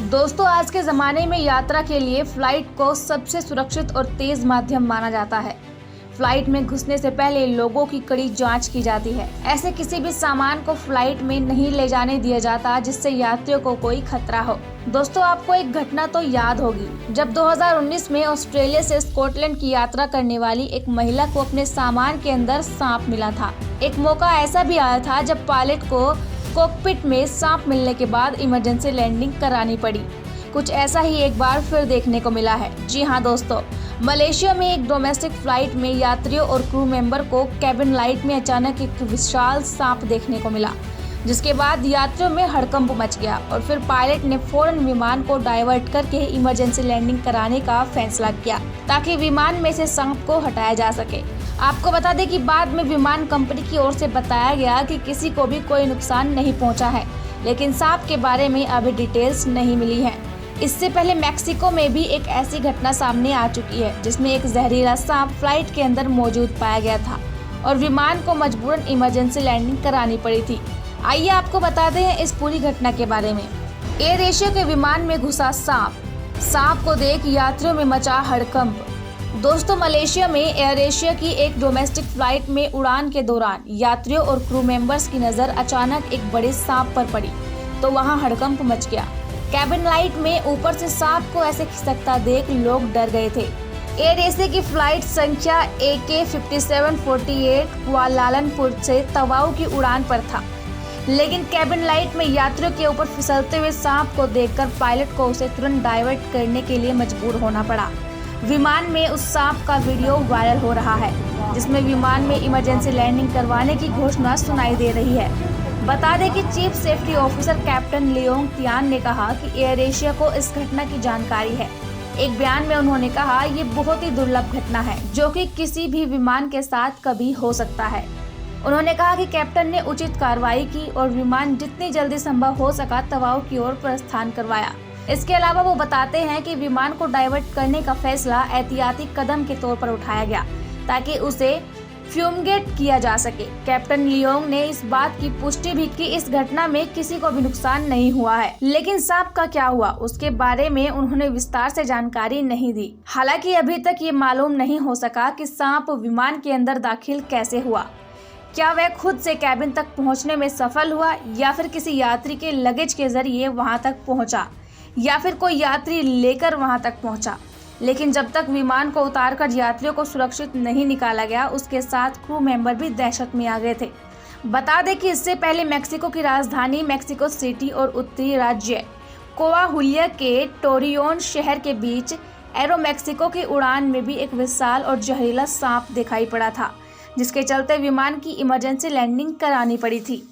दोस्तों, आज के ज़माने में यात्रा के लिए फ़्लाइट को सबसे सुरक्षित और तेज़ माध्यम माना जाता है। फ़्लाइट में घुसने से पहले लोगों की कड़ी जांच की जाती है। ऐसे किसी भी सामान को फ़्लाइट में नहीं ले जाने दिया जाता जिससे यात्रियों को कोई खतरा हो। दोस्तों, आपको एक घटना तो याद होगी, जब 2019 में ऑस्ट्रेलिया से स्कॉटलैंड की यात्रा करने वाली एक महिला को अपने सामान के अंदर सांप मिला था। एक मौका ऐसा भी आया था जब पायलट को कॉकपिट में सांप मिलने के बाद इमरजेंसी लैंडिंग करानी पड़ी। कुछ ऐसा ही एक बार फिर देखने को मिला है। जी हाँ दोस्तों, मलेशिया में एक डोमेस्टिक फ्लाइट में यात्रियों और क्रू मेंबर को कैबिन लाइट में अचानक एक विशाल सांप देखने को मिला, जिसके बाद यात्रियों में हड़कंप मच गया और फिर पायलट ने फौरन विमान को डाइवर्ट करके इमरजेंसी लैंडिंग कराने का फैसला किया ताकि विमान में से सांप को हटाया जा सके। आपको बता दें कि बाद में विमान कंपनी की ओर से बताया गया कि किसी को भी कोई नुकसान नहीं पहुंचा है, लेकिन सांप के बारे में अभी डिटेल्स नहीं मिली है। इससे पहले मैक्सिको में भी एक ऐसी घटना सामने आ चुकी है जिसमें एक जहरीला सांप फ्लाइट के अंदर मौजूद पाया गया था और विमान को मजबूरन इमरजेंसी लैंडिंग करानी पड़ी थी। आइए आपको बताते हैं इस पूरी घटना के बारे में। एयर एशिया के विमान में घुसा सांप को देख यात्रियों में मचा हड़कंप। दोस्तों, मलेशिया में एयर एशिया की एक डोमेस्टिक फ्लाइट में उड़ान के दौरान यात्रियों और क्रू मेंबर्स की नजर अचानक एक बड़े सांप पर पड़ी तो वहां हड़कंप मच गया। कैबिन लाइट में ऊपर से सांप को ऐसे खिसकता देख लोग डर गए थे। एयर एशिया की फ्लाइट संख्या AK-5748 कुआलालंपुर से तवाऊ की उड़ान पर था, लेकिन कैबिन लाइट में यात्रियों के ऊपर फिसलते हुए सांप को देखकर पायलट को उसे तुरंत डाइवर्ट करने के लिए मजबूर होना पड़ा। विमान में उस सांप का वीडियो वायरल हो रहा है जिसमें विमान में इमरजेंसी लैंडिंग करवाने की घोषणा सुनाई दे रही है। बता दें कि chief safety officer captain Leong Tian ने कहा कि एयर एशिया को इस घटना की जानकारी है। एक बयान में उन्होंने कहा, ये बहुत ही दुर्लभ घटना है जो कि किसी भी विमान के साथ कभी हो सकता है। उन्होंने कहा कि कैप्टन ने उचित कार्रवाई की और विमान जितनी जल्दी संभव हो सका तवाऊ की ओर प्रस्थान करवाया। इसके अलावा वो बताते हैं कि विमान को डाइवर्ट करने का फैसला एहतियाती कदम के तौर पर उठाया गया ताकि उसे फ्यूमगेट किया जा सके। कैप्टन लियोंग ने इस बात की पुष्टि भी की इस घटना में किसी को भी नुकसान नहीं हुआ है, लेकिन सांप का क्या हुआ उसके बारे में उन्होंने विस्तार से जानकारी नहीं दी। हालांकि अभी तक ये मालूम नहीं हो सका कि सांप विमान के अंदर दाखिल कैसे हुआ। क्या वह खुद से कैबिन तक पहुंचने में सफल हुआ या फिर किसी यात्री के लगेज के जरिए वहां तक पहुंचा या फिर कोई यात्री लेकर वहां तक पहुंचा। लेकिन जब तक विमान को उतारकर यात्रियों को सुरक्षित नहीं निकाला गया, उसके साथ क्रू मेंबर भी दहशत में आ गए थे। बता दें कि इससे पहले मैक्सिको की राजधानी मैक्सिको सिटी और उत्तरी राज्य कोआहुलिया के टोरियोन शहर के बीच एरो मैक्सिको की उड़ान में भी एक विशाल और जहरीला सांप दिखाई पड़ा था, जिसके चलते विमान की इमरजेंसी लैंडिंग करानी पड़ी थी।